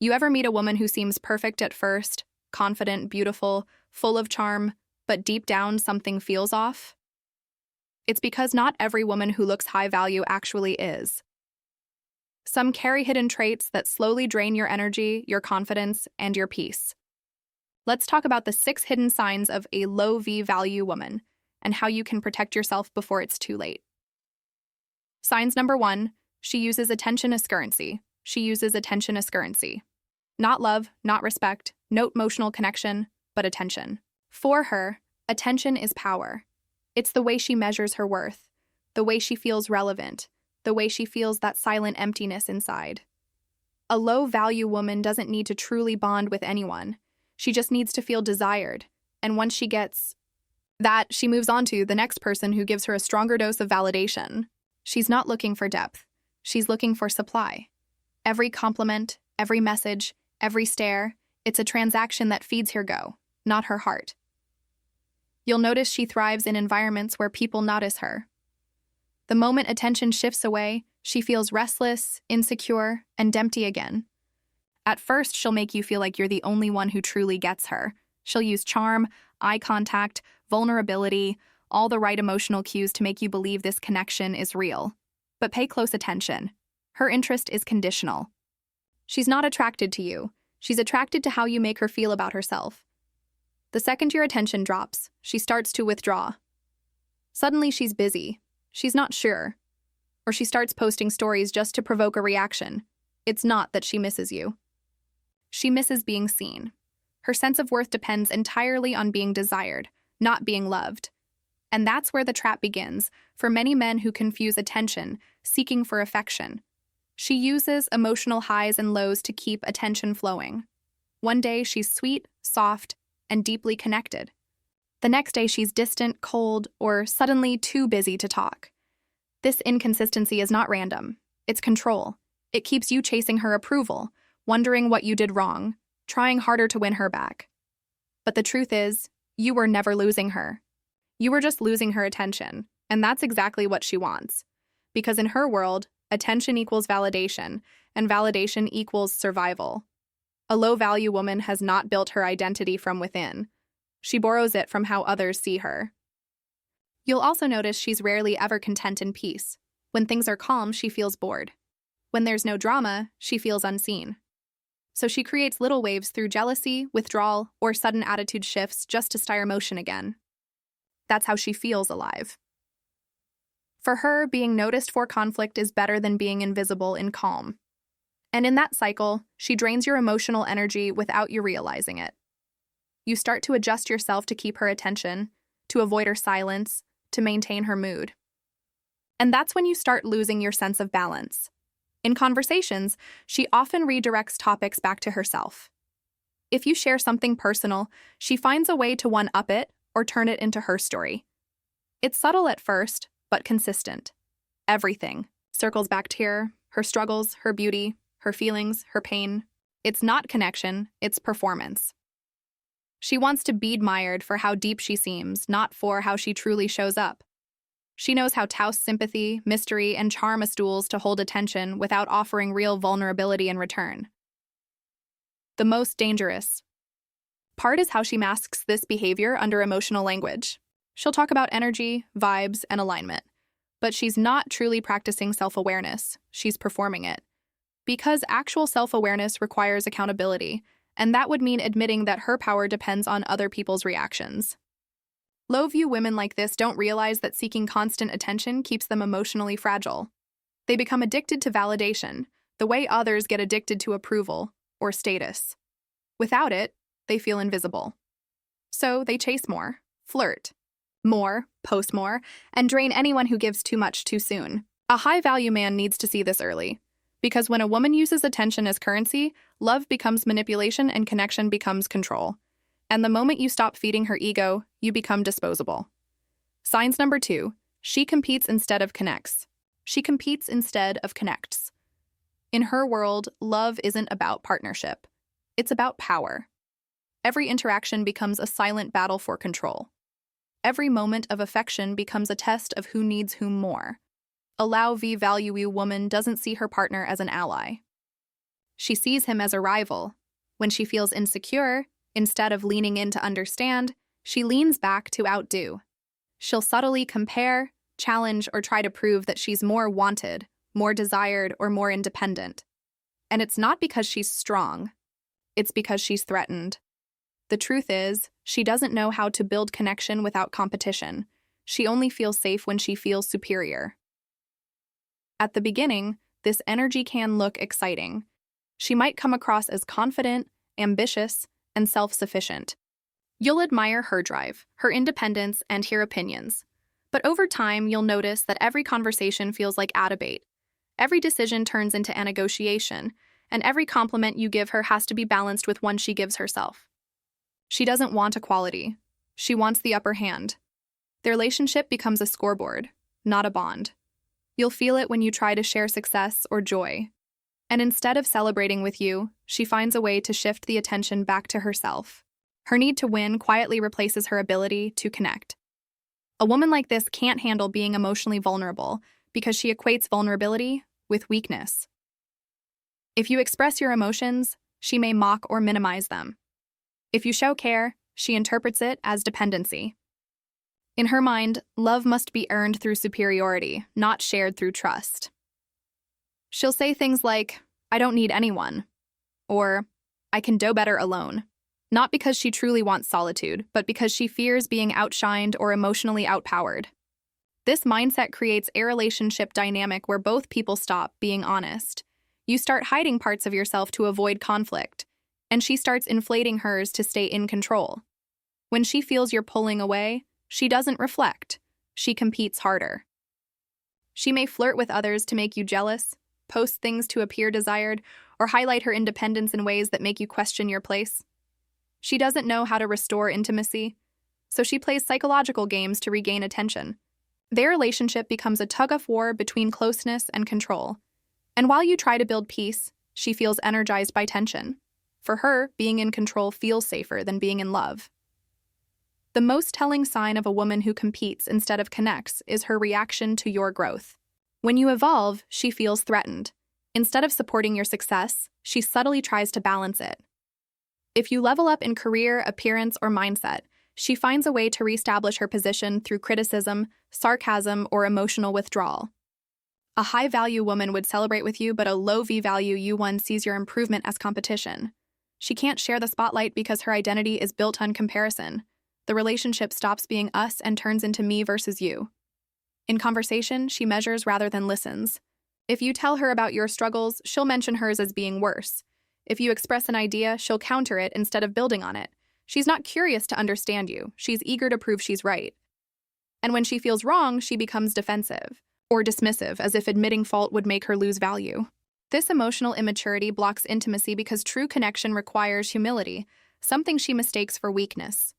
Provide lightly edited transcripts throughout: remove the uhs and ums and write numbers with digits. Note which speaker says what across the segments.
Speaker 1: You ever meet a woman who seems perfect at first, confident, beautiful, full of charm, but deep down something feels off? It's because not every woman who looks high value actually is. Some carry hidden traits that slowly drain your energy, your confidence, and your peace. Let's talk about the 6 hidden signs of a low value woman and how you can protect yourself before it's too late. Signs number 1, she uses attention as currency. She uses attention as currency. Not love, not respect, no emotional connection, but attention. For her, attention is power. It's the way she measures her worth, the way she feels relevant, the way she feels that silent emptiness inside. A low-value woman doesn't need to truly bond with anyone. She just needs to feel desired, and once she gets that, she moves on to the next person who gives her a stronger dose of validation. She's not looking for depth. She's looking for supply. Every compliment, every message, every stare, it's a transaction that feeds her go, not her heart. You'll notice she thrives in environments where people notice her. The moment attention shifts away, she feels restless, insecure, and empty again. At first, she'll make you feel like you're the only one who truly gets her. She'll use charm, eye contact, vulnerability, all the right emotional cues to make you believe this connection is real. But pay close attention. Her interest is conditional. She's not attracted to you. She's attracted to how you make her feel about herself. The second your attention drops, she starts to withdraw. Suddenly she's busy. She's not sure. Or she starts posting stories just to provoke a reaction. It's not that she misses you. She misses being seen. Her sense of worth depends entirely on being desired, not being loved. And that's where the trap begins for many men who confuse attention, seeking for affection. She uses emotional highs and lows to keep attention flowing. One day she's sweet, soft, and deeply connected. The next day she's distant, cold, or suddenly too busy to talk. This inconsistency is not random. It's control. It keeps you chasing her approval, wondering what you did wrong, trying harder to win her back. But the truth is, you were never losing her. You were just losing her attention, and that's exactly what she wants. Because in her world, attention equals validation, and validation equals survival. A low-value woman has not built her identity from within. She borrows it from how others see her. You'll also notice she's rarely ever content in peace. When things are calm, she feels bored. When there's no drama, she feels unseen. So she creates little waves through jealousy, withdrawal, or sudden attitude shifts just to stir emotion again. That's how she feels alive. For her, being noticed for conflict is better than being invisible in calm. And in that cycle, she drains your emotional energy without you realizing it. You start to adjust yourself to keep her attention, to avoid her silence, to maintain her mood. And that's when you start losing your sense of balance. In conversations, she often redirects topics back to herself. If you share something personal, she finds a way to one-up it or turn it into her story. It's subtle at first, but consistent. Everything circles back to her struggles, her beauty, her feelings, her pain. It's not connection, it's performance. She wants to be admired for how deep she seems, not for how she truly shows up. She knows how to oust sympathy, mystery, and charm as tools to hold attention without offering real vulnerability in return. The most dangerous part is how she masks this behavior under emotional language. She'll talk about energy, vibes, and alignment. But she's not truly practicing self-awareness. She's performing it. Because actual self-awareness requires accountability, and that would mean admitting that her power depends on other people's reactions. Low-view women like this don't realize that seeking constant attention keeps them emotionally fragile. They become addicted to validation, the way others get addicted to approval or status. Without it, they feel invisible. So they chase more, flirt more, post more, and drain anyone who gives too much too soon. A high-value man needs to see this early. Because when a woman uses attention as currency, love becomes manipulation and connection becomes control. And the moment you stop feeding her ego, you become disposable. Signs number 2, she competes instead of connects. She competes instead of connects. In her world, love isn't about partnership. It's about power. Every interaction becomes a silent battle for control. Every moment of affection becomes a test of who needs whom more. A low-value woman doesn't see her partner as an ally. She sees him as a rival. When she feels insecure, instead of leaning in to understand, she leans back to outdo. She'll subtly compare, challenge, or try to prove that she's more wanted, more desired, or more independent. And it's not because she's strong. It's because she's threatened. The truth is, she doesn't know how to build connection without competition. She only feels safe when she feels superior. At the beginning, this energy can look exciting. She might come across as confident, ambitious, and self-sufficient. You'll admire her drive, her independence, and hear opinions. But over time, you'll notice that every conversation feels like a debate. Every decision turns into a negotiation, and every compliment you give her has to be balanced with one she gives herself. She doesn't want equality. She wants the upper hand. The relationship becomes a scoreboard, not a bond. You'll feel it when you try to share success or joy. And instead of celebrating with you, she finds a way to shift the attention back to herself. Her need to win quietly replaces her ability to connect. A woman like this can't handle being emotionally vulnerable because she equates vulnerability with weakness. If you express your emotions, she may mock or minimize them. If you show care, she interprets it as dependency. In her mind, love must be earned through superiority, not shared through trust. She'll say things like, "I don't need anyone," or "I can do better alone," not because she truly wants solitude, but because she fears being outshined or emotionally outpowered. This mindset creates a relationship dynamic where both people stop being honest. You start hiding parts of yourself to avoid conflict, and she starts inflating hers to stay in control. When she feels you're pulling away, she doesn't reflect. She competes harder. She may flirt with others to make you jealous, post things to appear desired, or highlight her independence in ways that make you question your place. She doesn't know how to restore intimacy, so she plays psychological games to regain attention. Their relationship becomes a tug-of-war between closeness and control. And while you try to build peace, she feels energized by tension. For her, being in control feels safer than being in love. The most telling sign of a woman who competes instead of connects is her reaction to your growth. When you evolve, she feels threatened. Instead of supporting your success, she subtly tries to balance it. If you level up in career, appearance, or mindset, she finds a way to reestablish her position through criticism, sarcasm, or emotional withdrawal. A high-value woman would celebrate with you, but a low-V-value one sees your improvement as competition. She can't share the spotlight because her identity is built on comparison. The relationship stops being us and turns into me versus you. In conversation, she measures rather than listens. If you tell her about your struggles, she'll mention hers as being worse. If you express an idea, she'll counter it instead of building on it. She's not curious to understand you. She's eager to prove she's right. And when she feels wrong, she becomes defensive or dismissive, as if admitting fault would make her lose value. This emotional immaturity blocks intimacy because true connection requires humility, something she mistakes for weakness.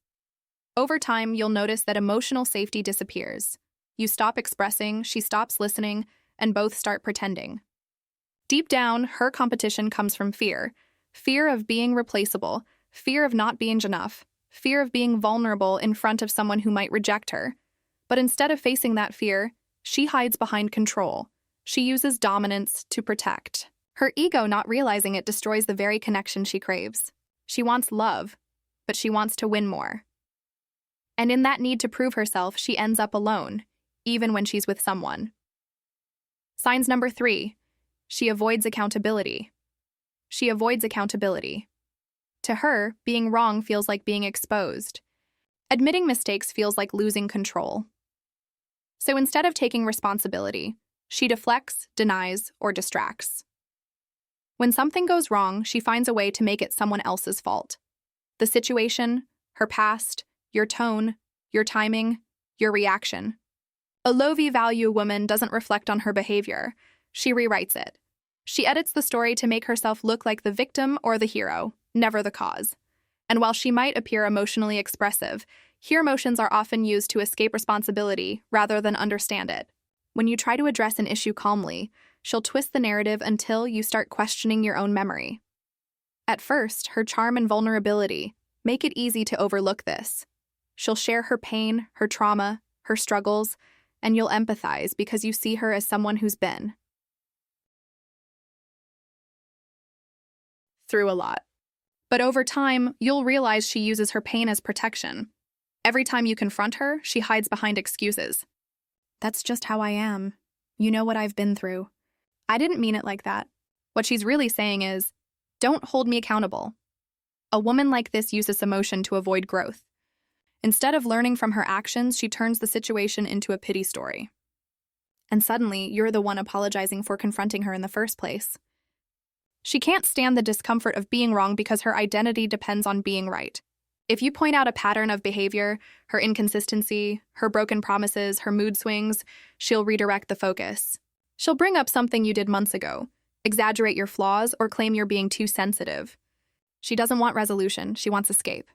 Speaker 1: Over time, you'll notice that emotional safety disappears. You stop expressing, she stops listening, and both start pretending. Deep down, her competition comes from fear. Fear of being replaceable, fear of not being enough, fear of being vulnerable in front of someone who might reject her. But instead of facing that fear, she hides behind control. She uses dominance to protect. Her ego, not realizing it, destroys the very connection she craves. She wants love, but she wants to win more. And in that need to prove herself, she ends up alone, even when she's with someone. Signs number 3. She avoids accountability. She avoids accountability. To her, being wrong feels like being exposed. Admitting mistakes feels like losing control. So instead of taking responsibility, she deflects, denies, or distracts. When something goes wrong, she finds a way to make it someone else's fault. The situation, her past, your tone, your timing, your reaction. A low V-value woman doesn't reflect on her behavior. She rewrites it. She edits the story to make herself look like the victim or the hero, never the cause. And while she might appear emotionally expressive, her emotions are often used to escape responsibility rather than understand it. When you try to address an issue calmly, she'll twist the narrative until you start questioning your own memory. At first, her charm and vulnerability make it easy to overlook this. She'll share her pain, her trauma, her struggles, and you'll empathize because you see her as someone who's been. through a lot. But over time, you'll realize she uses her pain as protection. Every time you confront her, she hides behind excuses. That's just how I am. You know what I've been through. I didn't mean it like that. What she's really saying is, don't hold me accountable. A woman like this uses emotion to avoid growth. Instead of learning from her actions, she turns the situation into a pity story. And suddenly, you're the one apologizing for confronting her in the first place. She can't stand the discomfort of being wrong because her identity depends on being right. If you point out a pattern of behavior, her inconsistency, her broken promises, her mood swings, she'll redirect the focus. She'll bring up something you did months ago, exaggerate your flaws, or claim you're being too sensitive. She doesn't want resolution, she wants escape.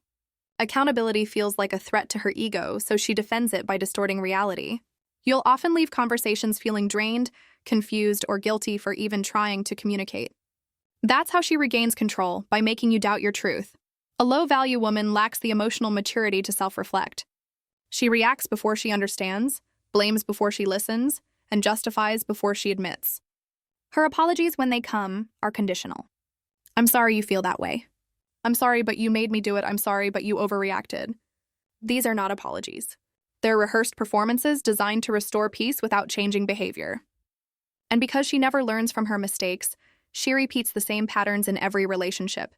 Speaker 1: Accountability feels like a threat to her ego, so she defends it by distorting reality. You'll often leave conversations feeling drained, confused, or guilty for even trying to communicate. That's how she regains control, by making you doubt your truth. A low-value woman lacks the emotional maturity to self-reflect. She reacts before she understands, blames before she listens, and justifies before she admits. Her apologies, when they come, are conditional. I'm sorry you feel that way. I'm sorry, but you made me do it. I'm sorry, but you overreacted. These are not apologies. They're rehearsed performances designed to restore peace without changing behavior. And because she never learns from her mistakes, she repeats the same patterns in every relationship,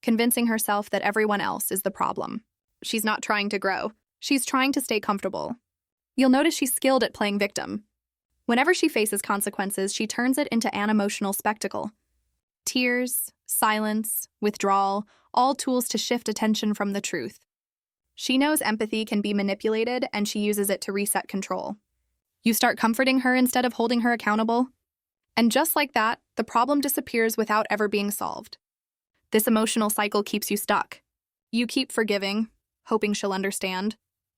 Speaker 1: convincing herself that everyone else is the problem. She's not trying to grow. She's trying to stay comfortable. You'll notice she's skilled at playing victim. Whenever she faces consequences, she turns it into an emotional spectacle. Tears, silence, withdrawal, all tools to shift attention from the truth. She knows empathy can be manipulated, and she uses it to reset control. You start comforting her instead of holding her accountable. And just like that, the problem disappears without ever being solved. This emotional cycle keeps you stuck. You keep forgiving, hoping she'll understand,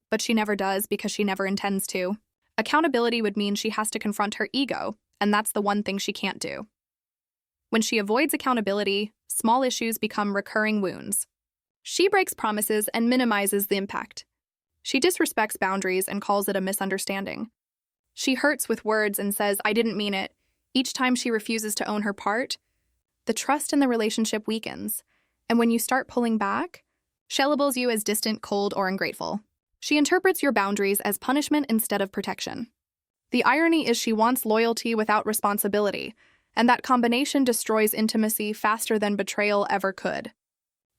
Speaker 1: but she never does because she never intends to. Accountability would mean she has to confront her ego, and that's the one thing she can't do. When she avoids accountability, small issues become recurring wounds. She breaks promises and minimizes the impact. She disrespects boundaries and calls it a misunderstanding. She hurts with words and says, "I didn't mean it." Each time she refuses to own her part, the trust in the relationship weakens, and when you start pulling back, she labels you as distant, cold, or ungrateful. She interprets your boundaries as punishment instead of protection. The irony is she wants loyalty without responsibility, and that combination destroys intimacy faster than betrayal ever could.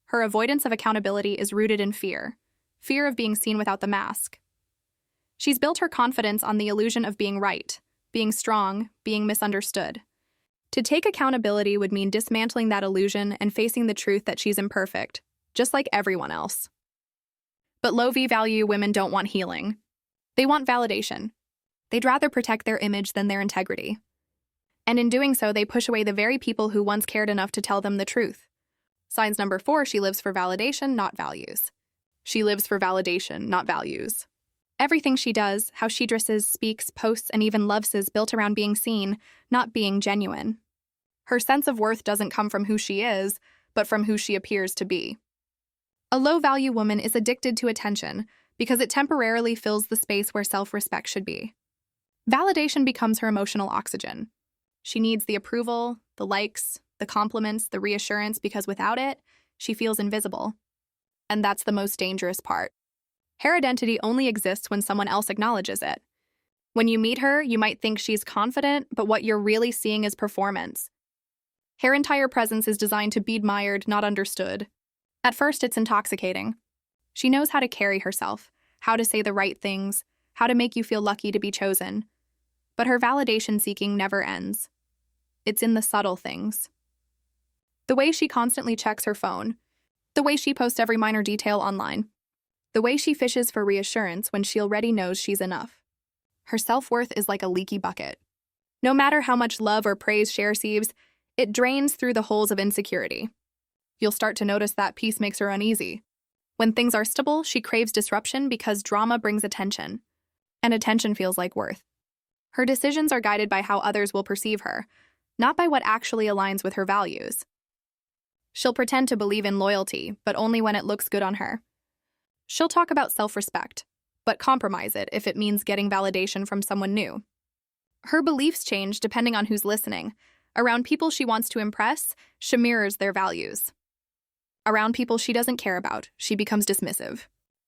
Speaker 1: Her avoidance of accountability is rooted in fear of being seen without the mask. She's built her confidence on the illusion of being right, being strong, being misunderstood. To take accountability would mean dismantling that illusion and facing the truth that she's imperfect, just like everyone else. But low-value women don't want healing. They want validation. They'd rather protect their image than their integrity. And in doing so, they push away the very people who once cared enough to tell them the truth. Signs number 4, she lives for validation, not values. She lives for validation, not values. Everything she does, how she dresses, speaks, posts, and even loves is built around being seen, not being genuine. Her sense of worth doesn't come from who she is, but from who she appears to be. A low-value woman is addicted to attention because it temporarily fills the space where self-respect should be. Validation becomes her emotional oxygen. She needs the approval, the likes, the compliments, the reassurance, because without it, she feels invisible. And that's the most dangerous part. Her identity only exists when someone else acknowledges it. When you meet her, you might think she's confident, but what you're really seeing is performance. Her entire presence is designed to be admired, not understood. At first, it's intoxicating. She knows how to carry herself, how to say the right things, how to make you feel lucky to be chosen. But her validation seeking never ends. It's in the subtle things. The way she constantly checks her phone, the way she posts every minor detail online, the way she fishes for reassurance when she already knows she's enough. Her self-worth is like a leaky bucket. No matter how much love or praise she receives, it drains through the holes of insecurity. You'll start to notice that peace makes her uneasy. When things are stable, she craves disruption because drama brings attention, and attention feels like worth. Her decisions are guided by how others will perceive her, not by what actually aligns with her values. She'll pretend to believe in loyalty, but only when it looks good on her. She'll talk about self-respect, but compromise it if it means getting validation from someone new. Her beliefs change depending on who's listening. Around people she wants to impress, she mirrors their values. Around people she doesn't care about, she becomes dismissive.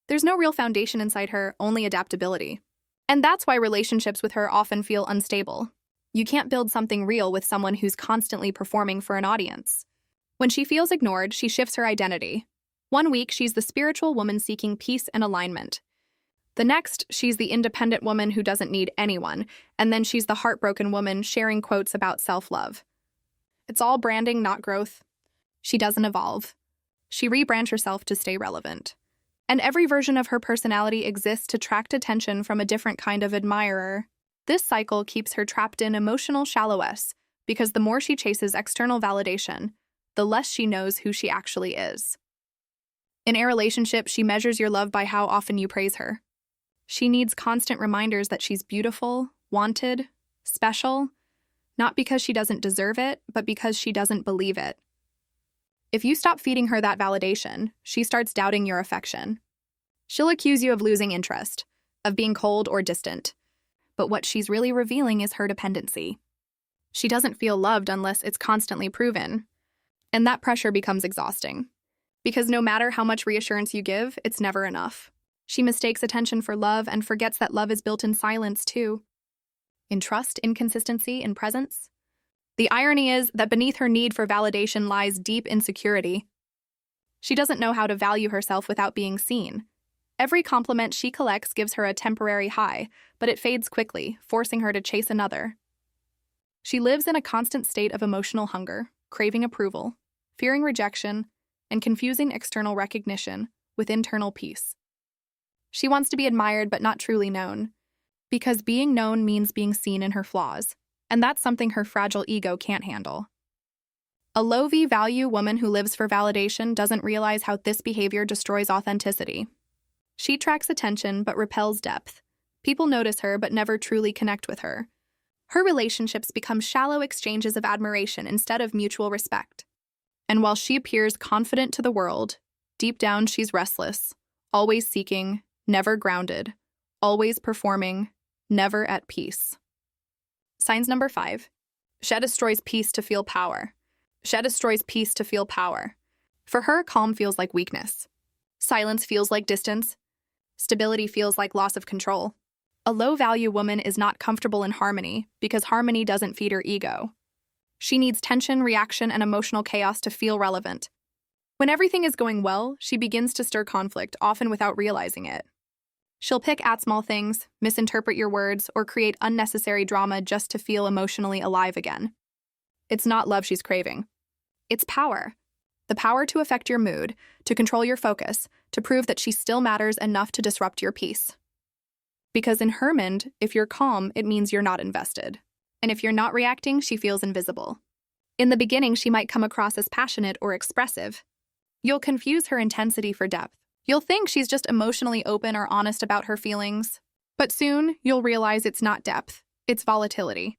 Speaker 1: There's no real foundation inside her, only adaptability. And that's why relationships with her often feel unstable. You can't build something real with someone who's constantly performing for an audience. When she feels ignored, she shifts her identity. One week, she's the spiritual woman seeking peace and alignment. The next, she's the independent woman who doesn't need anyone, and then she's the heartbroken woman sharing quotes about self-love. It's all branding, not growth. She doesn't evolve. She rebrands herself to stay relevant. And every version of her personality exists to attract attention from a different kind of admirer. This cycle keeps her trapped in emotional shallowness, because the more she chases external validation, the less she knows who she actually is. In a relationship, she measures your love by how often you praise her. She needs constant reminders that she's beautiful, wanted, special, not because she doesn't deserve it, but because she doesn't believe it. If you stop feeding her that validation, she starts doubting your affection. She'll accuse you of losing interest, of being cold or distant. But what she's really revealing is her dependency. She doesn't feel loved unless it's constantly proven. And that pressure becomes exhausting. Because no matter how much reassurance you give, it's never enough. She mistakes attention for love and forgets that love is built in silence, too. In trust, inconsistency, in presence. The irony is that beneath her need for validation lies deep insecurity. She doesn't know how to value herself without being seen. Every compliment she collects gives her a temporary high, but it fades quickly, forcing her to chase another. She lives in a constant state of emotional hunger, craving approval, fearing rejection, and confusing external recognition with internal peace. She wants to be admired but not truly known, because being known means being seen in her flaws, and that's something her fragile ego can't handle. A low value woman who lives for validation doesn't realize how this behavior destroys authenticity. She attracts attention but repels depth. People notice her but never truly connect with her. Her relationships become shallow exchanges of admiration instead of mutual respect. And while she appears confident to the world, deep down she's restless, always seeking, never grounded, always performing, never at peace. Signs number 5. She destroys peace to feel power. She destroys peace to feel power. For her, calm feels like weakness. Silence feels like distance. Stability feels like loss of control. A low-value woman is not comfortable in harmony because harmony doesn't feed her ego. She needs tension, reaction, and emotional chaos to feel relevant. When everything is going well, she begins to stir conflict, often without realizing it. She'll pick at small things, misinterpret your words, or create unnecessary drama just to feel emotionally alive again. It's not love she's craving. It's power. The power to affect your mood, to control your focus, to prove that she still matters enough to disrupt your peace. Because in her mind, if you're calm, it means you're not invested. And if you're not reacting, she feels invisible. In the beginning, she might come across as passionate or expressive. You'll confuse her intensity for depth. You'll think she's just emotionally open or honest about her feelings. But soon, you'll realize it's not depth, it's volatility.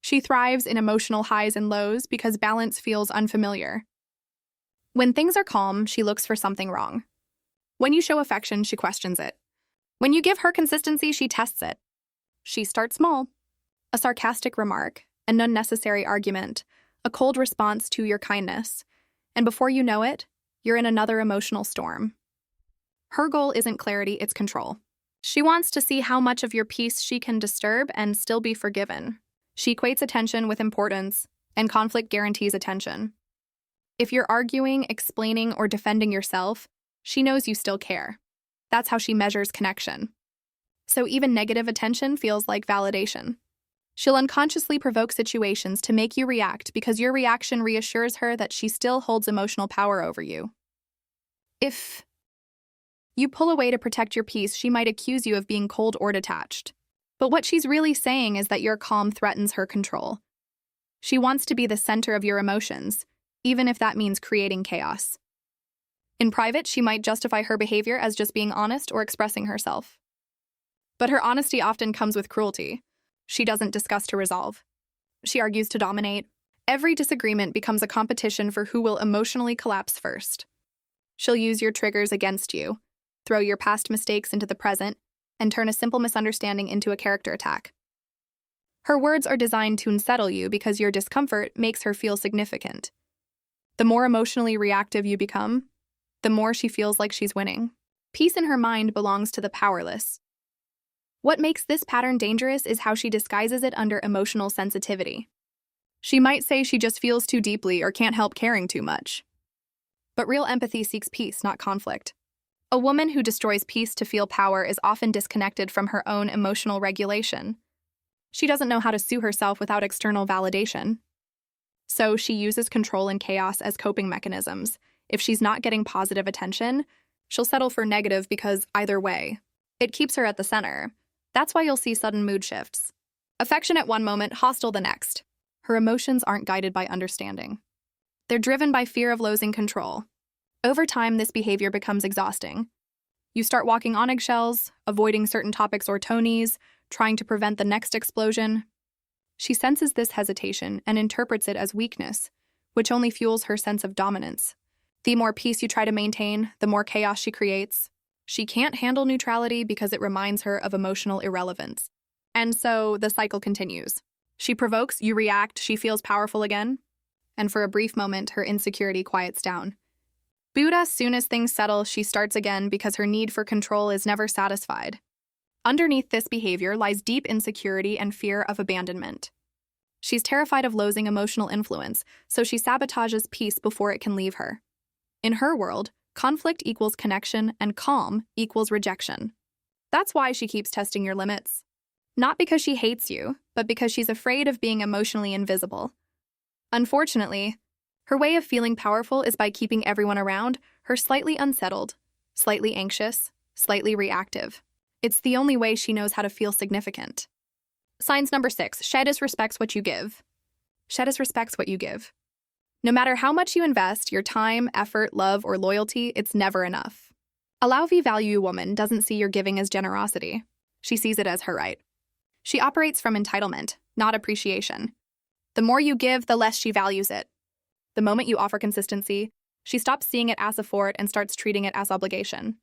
Speaker 1: She thrives in emotional highs and lows because balance feels unfamiliar. When things are calm, she looks for something wrong. When you show affection, she questions it. When you give her consistency, she tests it. She starts small. A sarcastic remark, an unnecessary argument, a cold response to your kindness. And before you know it, you're in another emotional storm. Her goal isn't clarity, it's control. She wants to see how much of your peace she can disturb and still be forgiven. She equates attention with importance, and conflict guarantees attention. If you're arguing, explaining, or defending yourself, she knows you still care. That's how she measures connection. So even negative attention feels like validation. She'll unconsciously provoke situations to make you react because your reaction reassures her that she still holds emotional power over you. If you pull away to protect your peace, she might accuse you of being cold or detached. But what she's really saying is that your calm threatens her control. She wants to be the center of your emotions, even if that means creating chaos. In private, she might justify her behavior as just being honest or expressing herself. But her honesty often comes with cruelty. She doesn't discuss to resolve. She argues to dominate. Every disagreement becomes a competition for who will emotionally collapse first. She'll use your triggers against you, throw your past mistakes into the present, and turn a simple misunderstanding into a character attack. Her words are designed to unsettle you because your discomfort makes her feel significant. The more emotionally reactive you become, the more she feels like she's winning. Peace in her mind belongs to the powerless. What makes this pattern dangerous is how she disguises it under emotional sensitivity. She might say she just feels too deeply or can't help caring too much. But real empathy seeks peace, not conflict. A woman who destroys peace to feel power is often disconnected from her own emotional regulation. She doesn't know how to soothe herself without external validation. So she uses control and chaos as coping mechanisms. If she's not getting positive attention, she'll settle for negative because either way, it keeps her at the center. That's why you'll see sudden mood shifts. Affectionate one moment, hostile the next. Her emotions aren't guided by understanding. They're driven by fear of losing control. Over time, this behavior becomes exhausting. You start walking on eggshells, avoiding certain topics or tonies, trying to prevent the next explosion. She senses this hesitation and interprets it as weakness, which only fuels her sense of dominance. The more peace you try to maintain, the more chaos she creates. She can't handle neutrality because it reminds her of emotional irrelevance. And so the cycle continues. She provokes, you react, she feels powerful again, and for a brief moment, her insecurity quiets down. But as soon as things settle, she starts again because her need for control is never satisfied. Underneath this behavior lies deep insecurity and fear of abandonment. She's terrified of losing emotional influence, so she sabotages peace before it can leave her. In her world, conflict equals connection and calm equals rejection. That's why she keeps testing your limits. Not because she hates you, but because she's afraid of being emotionally invisible. Unfortunately, her way of feeling powerful is by keeping everyone around her slightly unsettled, slightly anxious, slightly reactive. It's the only way she knows how to feel significant. Signs number 6, she disrespects what you give. She disrespects what you give. No matter how much you invest, your time, effort, love, or loyalty, it's never enough. A low-value woman doesn't see your giving as generosity. She sees it as her right. She operates from entitlement, not appreciation. The more you give, the less she values it. The moment you offer consistency, she stops seeing it as effort and starts treating it as obligation.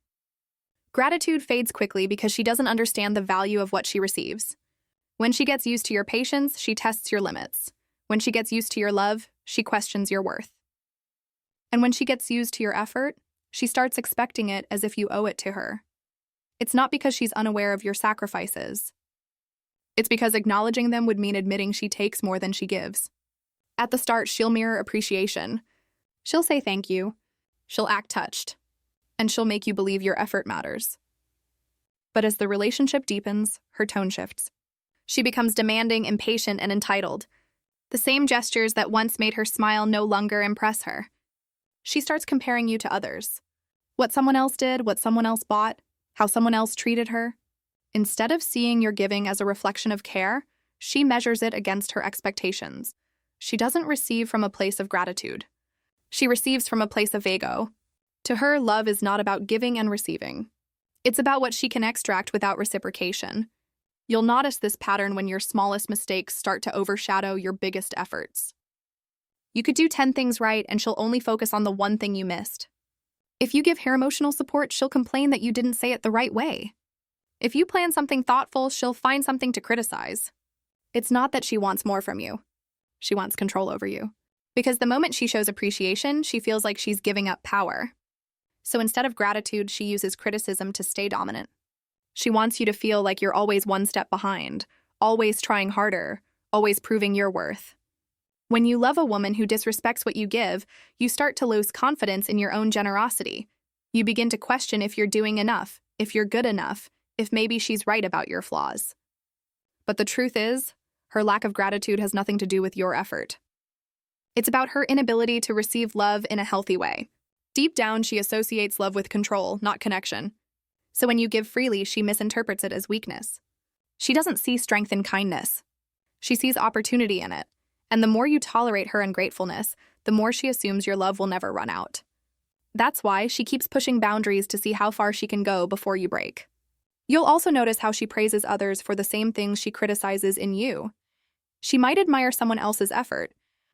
Speaker 1: Gratitude fades quickly because she doesn't understand the value of what she receives. When she gets used to your patience, she tests your limits. When she gets used to your love, she questions your worth. And when she gets used to your effort, she starts expecting it as if you owe it to her. It's not because she's unaware of your sacrifices. It's because acknowledging them would mean admitting she takes more than she gives. At the start, she'll mirror appreciation. She'll say thank you. She'll act touched. And she'll make you believe your effort matters. But as the relationship deepens, her tone shifts. She becomes demanding, impatient, and entitled. The same gestures that once made her smile no longer impress her. She starts comparing you to others. What someone else did, what someone else bought, how someone else treated her. Instead of seeing your giving as a reflection of care, she measures it against her expectations. She doesn't receive from a place of gratitude. She receives from a place of ego. To her, love is not about giving and receiving. It's about what she can extract without reciprocation. You'll notice this pattern when your smallest mistakes start to overshadow your biggest efforts. You could do 10 things right, and she'll only focus on the one thing you missed. If you give her emotional support, she'll complain that you didn't say it the right way. If you plan something thoughtful, she'll find something to criticize. It's not that she wants more from you. She wants control over you. Because the moment she shows appreciation, she feels like she's giving up power. So instead of gratitude, she uses criticism to stay dominant. She wants you to feel like you're always one step behind, always trying harder, always proving your worth. When you love a woman who disrespects what you give, you start to lose confidence in your own generosity. You begin to question if you're doing enough, if you're good enough, if maybe she's right about your flaws. But the truth is, her lack of gratitude has nothing to do with your effort. It's about her inability to receive love in a healthy way. Deep down, she associates love with control, not connection. So when you give freely, she misinterprets it as weakness. She doesn't see strength in kindness. She sees opportunity in it. And the more you tolerate her ungratefulness, the more she assumes your love will never run out. That's why she keeps pushing boundaries to see how far she can go before you break. You'll also notice how she praises others for the same things she criticizes in you. She might admire someone else's effort,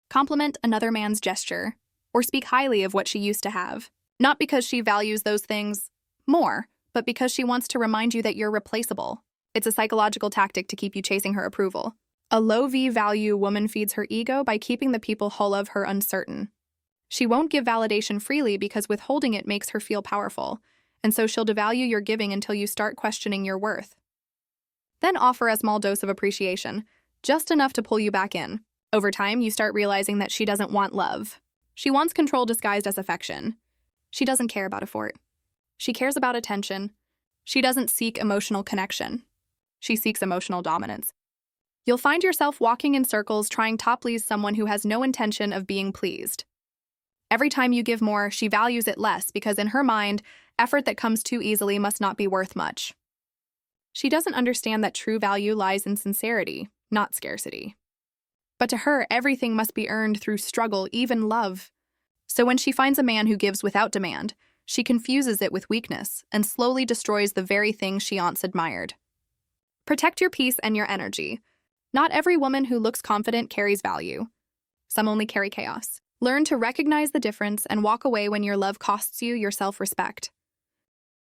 Speaker 1: compliment another man's gesture, or speak highly of what she used to have. Not because she values those things more, but because she wants to remind you that you're replaceable. It's a psychological tactic to keep you chasing her approval. A low V-value woman feeds her ego by keeping the people who love her uncertain. She won't give validation freely because withholding it makes her feel powerful, and so she'll devalue your giving until you start questioning your worth. Then offer a small dose of appreciation, just enough to pull you back in. Over time, you start realizing that she doesn't want love. She wants control disguised as affection. She doesn't care about effort. She cares about attention. She doesn't seek emotional connection. She seeks emotional dominance. You'll find yourself walking in circles trying to please someone who has no intention of being pleased. Every time you give more, she values it less because in her mind, effort that comes too easily must not be worth much. She doesn't understand that true value lies in sincerity, not scarcity. But to her, everything must be earned through struggle, even love. So when she finds a man who gives without demand, she confuses it with weakness and slowly destroys the very thing she once admired. Protect your peace and your energy. Not every woman who looks confident carries value. Some only carry chaos. Learn to recognize the difference and walk away when your love costs you your self-respect.